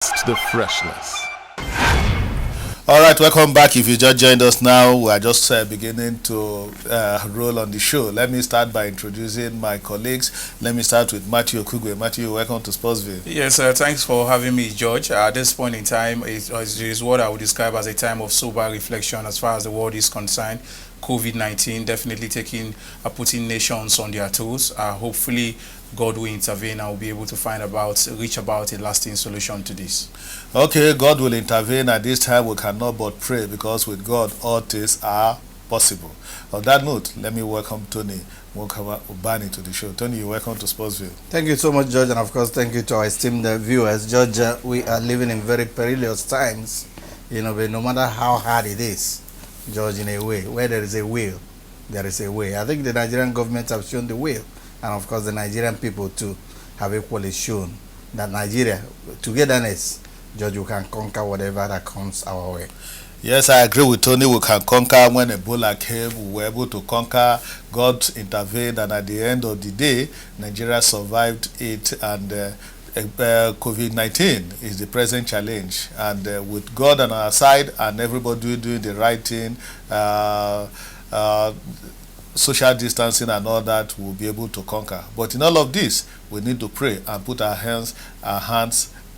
The freshness. All right, welcome back. If you just joined us now, we are just beginning to roll on the show. Let me start by introducing my colleagues. Let me start with Matthew Okugwe. Matthew, welcome to Sportsville. Yes, thanks for having me, George. At this point in time, it is what I would describe as a time of sober reflection as far as the world is concerned. COVID-19 definitely putting nations on their toes. Hopefully, God will intervene and will be able to reach about a lasting solution to this. Okay, God will intervene. At this time, we cannot but pray, because with God, all things are possible. On that note, let me welcome Tony Ubani to the show. Tony, you're welcome to Sportsville. Thank you so much, George, and of course, thank you to our esteemed viewers. George, we are living in very perilous times, but no matter how hard it is, George, in a way, where there is a will, there is a way. I think the Nigerian government have shown the will, and of course the Nigerian people too have equally shown that Nigeria, togetherness, George, we can conquer whatever that comes our way. Yes, I agree with Tony. We can conquer. When Ebola came, we were able to conquer. God intervened, and at the end of the day, Nigeria survived it, and COVID-19 is the present challenge, and with God on our side and everybody doing the right thing, social distancing and all that, we'll be able to conquer. But in all of this, we need to pray and put our hands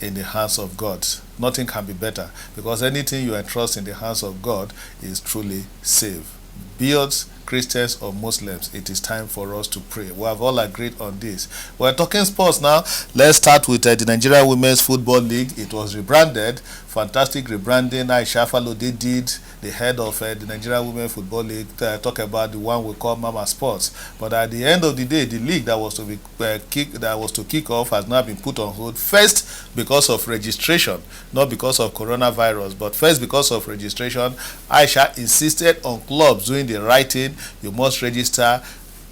in the hands of God. Nothing can be better, because anything you entrust in the hands of God is truly safe. Be it Christians or Muslims, it is time for us to pray. We have all agreed on this. We're talking sports now. Let's start with the Nigeria Women's Football League. It was rebranded. Fantastic rebranding. Aisha Falode did, the head of the Nigeria Women's Football League, talk about the one we call Mama Sports. But at the end of the day, the league that was to kick off has now been put on hold. First, because of registration, not because of coronavirus, but first because of registration. Aisha insisted on clubs doing the right thing. You must register,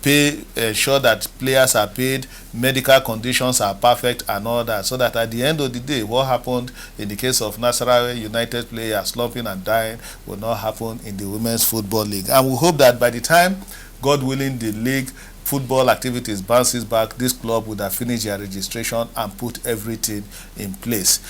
pay, ensure that players are paid, medical conditions are perfect, and all that, so that at the end of the day, what happened in the case of Nasarawa United players slumping and dying will not happen in the Women's Football League. And we hope that by the time, God willing, the league football activities bounces back, this club would have finished their registration and put everything in place.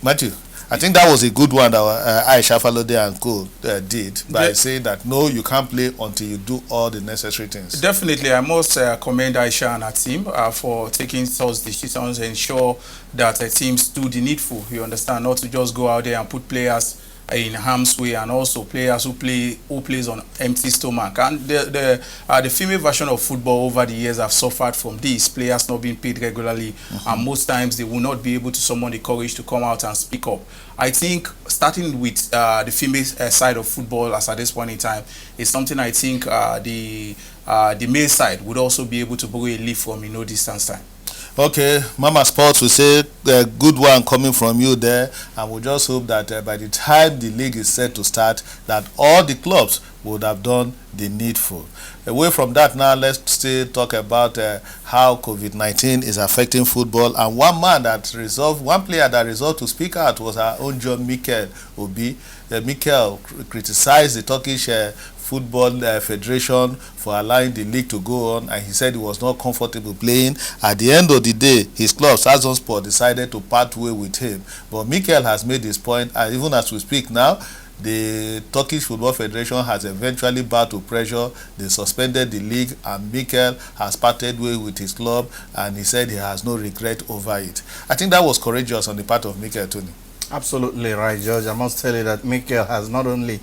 Matthew, I think that was a good one that Aisha Falode and co did by saying that no, you can't play until you do all the necessary things. Definitely, I must commend Aisha and her team for taking such decisions and ensure that teams do the needful. You understand, not to just go out there and put players in harm's way, and also players who plays on empty stomach. And the female version of football over the years have suffered from this, players not being paid regularly, and most times they will not be able to summon the courage to come out and speak up. I think starting with the female side of football as at this point in time is something I think the male side would also be able to borrow a leaf from in no distance time. Okay, Mama Sports will say a good one coming from you there, and we just hope that by the time the league is set to start, that all the clubs would have done the needful. Away from that now, let's still talk about how COVID-19 is affecting football. And one player that resolved to speak out was our own John Mikel Obi. Mikel criticized the Turkish Football Federation for allowing the league to go on, and he said he was not comfortable playing. At the end of the day, his club, Trabzonspor, decided to part way with him. But Mikel has made his point, and even as we speak now, the Turkish Football Federation has eventually bowed to pressure. They suspended the league, and Mikel has parted way with his club, and he said he has no regret over it. I think that was courageous on the part of Mikel, Tony. Absolutely right, George. I must tell you that Mikel has not only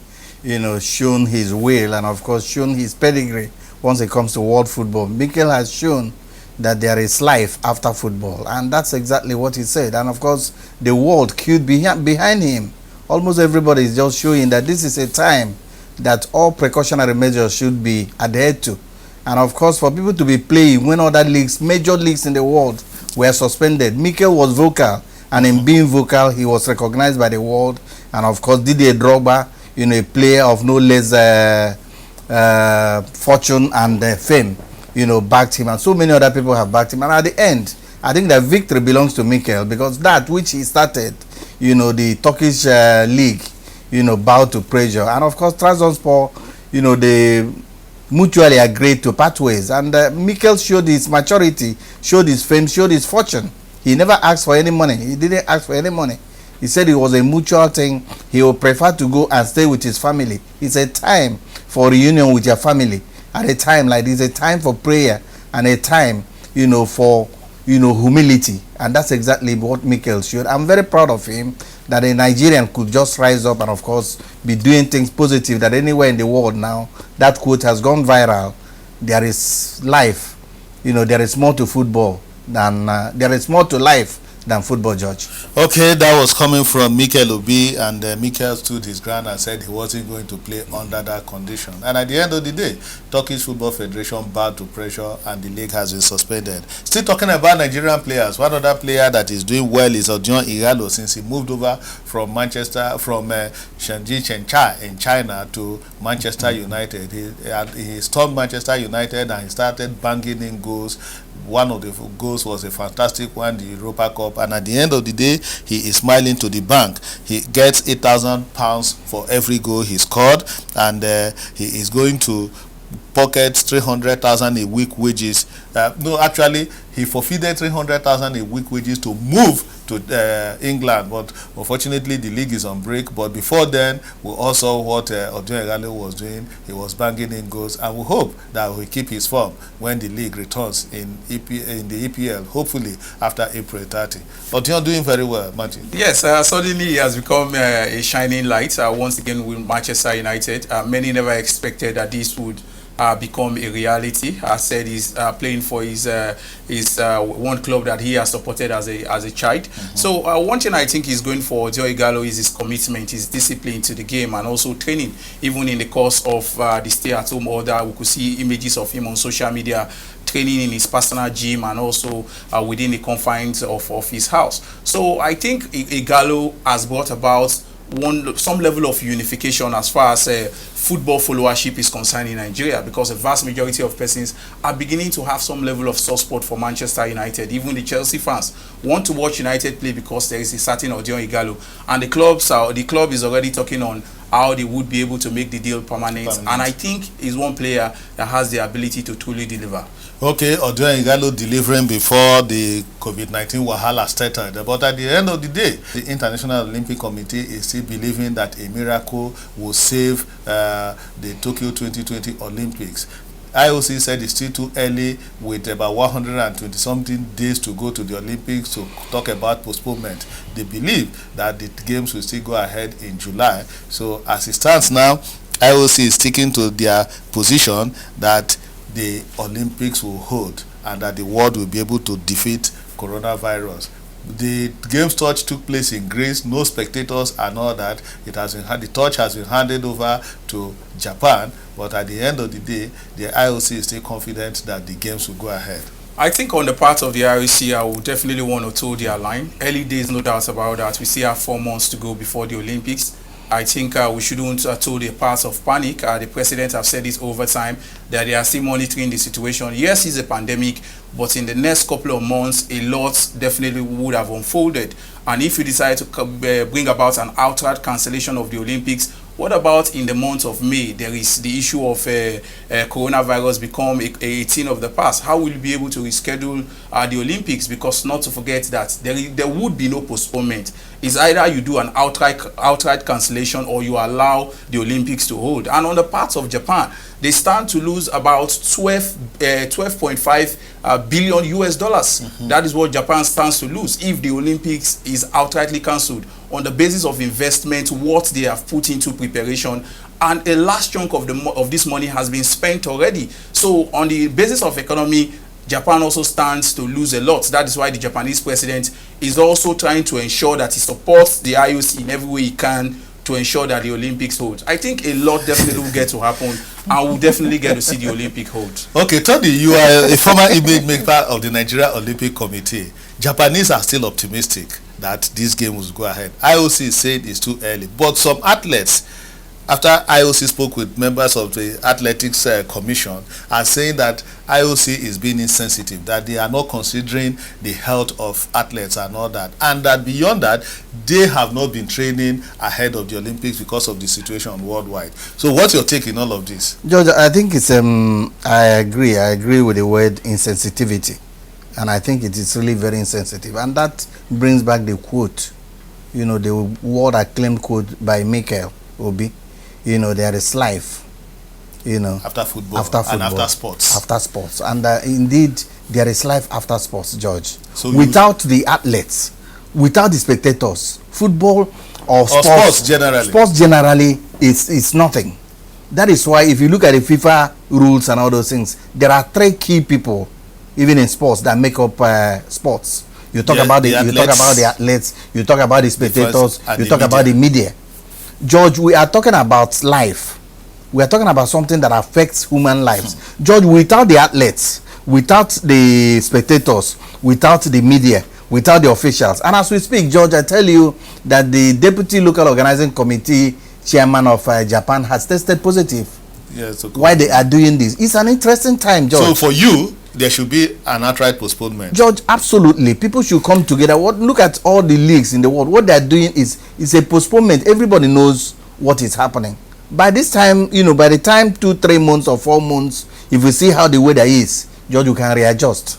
shown his will and of course shown his pedigree once it comes to world football. Mikel has shown that there is life after football, and that's exactly what he said. And of course the world queued behind him. Almost everybody is just showing that this is a time that all precautionary measures should be adhered to. And of course, for people to be playing when other leagues, major leagues in the world, were suspended, Mikel was vocal, and in being vocal, he was recognized by the world. And of course, Didier Drogba, a player of no less fortune and fame, backed him, and so many other people have backed him. And at the end, I think that victory belongs to Mikel, because that which he started, the Turkish league, bowed to pressure. And of course, Trabzonspor, they mutually agreed to part ways. And Mikel showed his maturity, showed his fame, showed his fortune. He never asked for any money. He didn't ask for any money. He said it was a mutual thing. He would prefer to go and stay with his family. It's a time for reunion with your family. At a time like this, a time for prayer and a time, for, humility. And that's exactly what Mikel showed. I'm very proud of him that a Nigerian could just rise up and, of course, be doing things positive, that anywhere in the world now, that quote has gone viral. There is life. There is more to football than, there is more to life than football, George. Okay, that was coming from Mikel Obi, and Mikel stood his ground and said he wasn't going to play under that condition. And at the end of the day, Turkish Football Federation bowed to pressure and the league has been suspended. Still talking about Nigerian players, one other player that is doing well is Odion Igalo, since he moved over from Shanghai Chenchai in China to Manchester United. He stormed Manchester United and he started banging in goals. One of the goals was a fantastic one, the Europa Cup, and at the end of the day, he is smiling to the bank. He gets £8,000 for every goal he scored, and he is going to pocket 300,000 a week wages. No, actually, he forfeited 300,000 a week wages to move to England, but unfortunately the league is on break. But before then, we also saw what Odion Igalo was doing. He was banging in goals, and we hope that he keep his form when the league returns in the EPL, hopefully after April 30. Odion doing very well, Martin. Yes, suddenly he has become a shining light once again with Manchester United. Many never expected that this would become a reality. I said he's playing for his one club that he has supported as a child. So one thing I think he's going for Odion Igalo is his commitment, his discipline to the game, and also training. Even in the course of the stay-at-home order, we could see images of him on social media training in his personal gym and also within the confines of his house. So I think Igalo has brought about some level of unification as far as football followership is concerned in Nigeria, because a vast majority of persons are beginning to have some level of soft spot for Manchester United. Even the Chelsea fans want to watch United play because there is a certain Odion Igalo, and the club is already talking on how they would be able to make the deal permanent. And I think he's one player that has the ability to truly deliver. Okay, Odion Igalo delivering before the COVID-19 wahala started. But at the end of the day, the International Olympic Committee is still believing that a miracle will save the Tokyo 2020 Olympics. IOC said it's still too early, with about 120-something days to go to the Olympics, to talk about postponement. They believe that the games will still go ahead in July. So as it stands now, IOC is sticking to their position that the Olympics will hold and that the world will be able to defeat coronavirus. The games torch took place in Greece, no spectators and all that. The torch has been handed over to Japan, but at the end of the day, the IOC is still confident that the games will go ahead. I think on the part of the IOC, I would definitely want to toe their line. Early days, no doubt about that. We still have 4 months to go before the Olympics. I think we shouldn't toe the path of panic. The president has said it over time that they are still monitoring the situation. Yes, it's a pandemic, but in the next couple of months, a lot definitely would have unfolded. And if you decide to bring about an outright cancellation of the Olympics, what about in the month of May? There is the issue of coronavirus become a thing of the past. How will you be able to reschedule the Olympics? Because not to forget that there would be no postponement. It's either you do an outright cancellation or you allow the Olympics to hold. And on the part of Japan, they stand to lose about 12.5 billion US dollars. That is what Japan stands to lose if the Olympics is outrightly cancelled, on the basis of investment, what they have put into preparation, and a large chunk of this money has been spent already. So on the basis of economy, Japan also stands to lose a lot. That is why the Japanese president is also trying to ensure that he supports the IOC in every way he can to ensure that the Olympics hold. I think a lot definitely will get to happen, and we'll definitely get to see the Olympic hold. Okay, Tony, you are a former image maker of the Nigeria Olympic Committee. Japanese are still optimistic that this game will go ahead. IOC said it's too early, but some athletes, after IOC spoke with members of the Athletics Commission, are saying that IOC is being insensitive, that they are not considering the health of athletes and all that, and that beyond that, they have not been training ahead of the Olympics because of the situation worldwide. So what's your take in all of this? George, I think it's, I agree with the word insensitivity. And I think it is really very insensitive. And that brings back the quote you know, the word acclaimed quote by Michael Obi, you know, there is life, you know, after football, and after sports. And indeed, there is life after sports, George. So without the athletes, without the spectators, football or sports generally is nothing. That is why if you look at the FIFA rules and all those things, there are 3 key people, even in sports, that make up sports. You talk about the athletes, you talk about the spectators, you talk about the media. George, we are talking about life. We are talking about something that affects human lives. George, without the athletes, without the spectators, without the media, without the officials, and as we speak, George, I tell you that the deputy local organizing committee chairman of Japan has tested positive. Yes. Okay. Why they are doing this? It's an interesting time, George. So for you, there should be an outright postponement. George, absolutely. People should come together. Look at all the leagues in the world. What they are doing is a postponement. Everybody knows what is happening. By this time, you know, by the time 2-3 months or 4 months, if we see how the weather is, George, you can readjust.